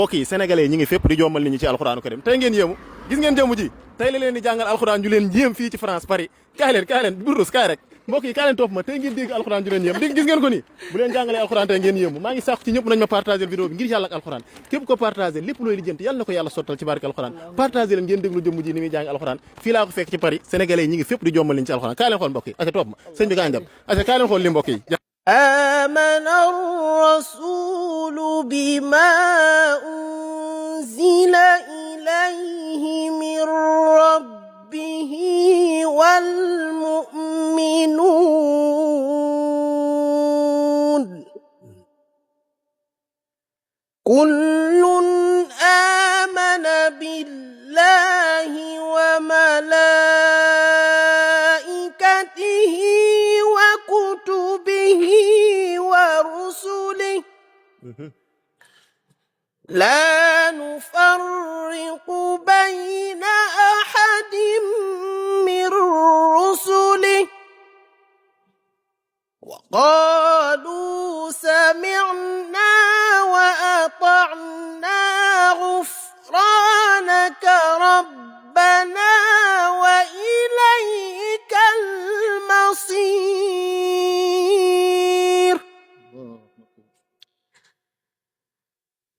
mbokk yi sénégalais ñi ngi fépp di jommal nit ñi ci alxuraanu karim tey ngeen yéemu gis ngeen jëmu ji tey la leen di jàngal alxuraan ju leen yéem fii ci France Paris kaay leen Bourous kaay rek mbokk yi kaay leen topp ma tey ngeen dégg alxuraan ju leen yéem dégg gis ngeen ko nii bu leen jàngalee alxuraan tey ngeen yéemu maa ngi sàkku ci ñëpp nañ ma partager vidéo bi ngir yàlla ak alxuraan képp ko partager lépp looy lijjanti yàlla na ko yàlla sottal ci barke alxuraan partager leen ngeen déglu jëmu ji ni muy jàng alxuraan fii laa ko fekk ci Paris sénégalais ñi ngi fépp di jommal nit ñi ci alxuraan kaay leen xool mbokk yi aca topp ma sëñ bi kaay dem aca kaay leen xool li mbokk yi آمن الرسول بما أنزل إليه من ربه والمؤمنون كل آمن بالله وملائكته وكتبه ورسله لا نفرق بين أحد من رسله وقالوا سمعنا وأطعنا غفرانك ربنا وإليك المصير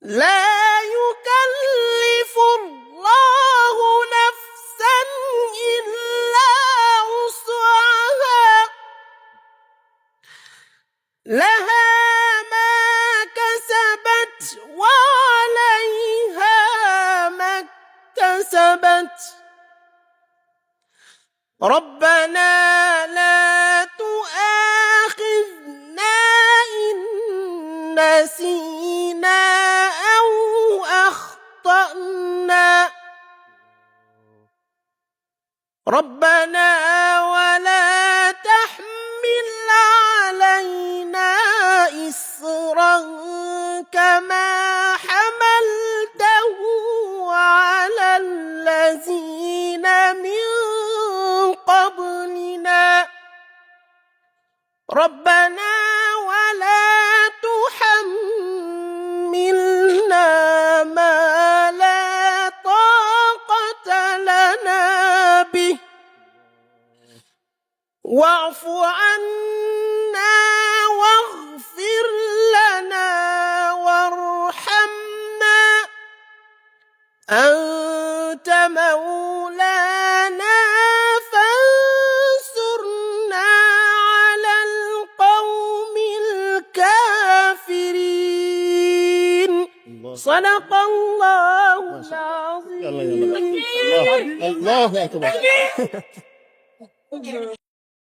لا يكلف الله نفسا إلا وسعها لها ما كسبت وعليها ما اكتسبت ربنا لا تؤاخذنا إن نسينا أو أخطأنا ربنا ولا تحمل علينا إصرا كما حملته على الذين من قبلنا ربنا ولا تحملنا ما لا طاقة لنا به واعف عنا واغفر لنا وارحمنا أنت مولانا فانصرنا على القوم الكافرين صدق الله العظيم الله أكبر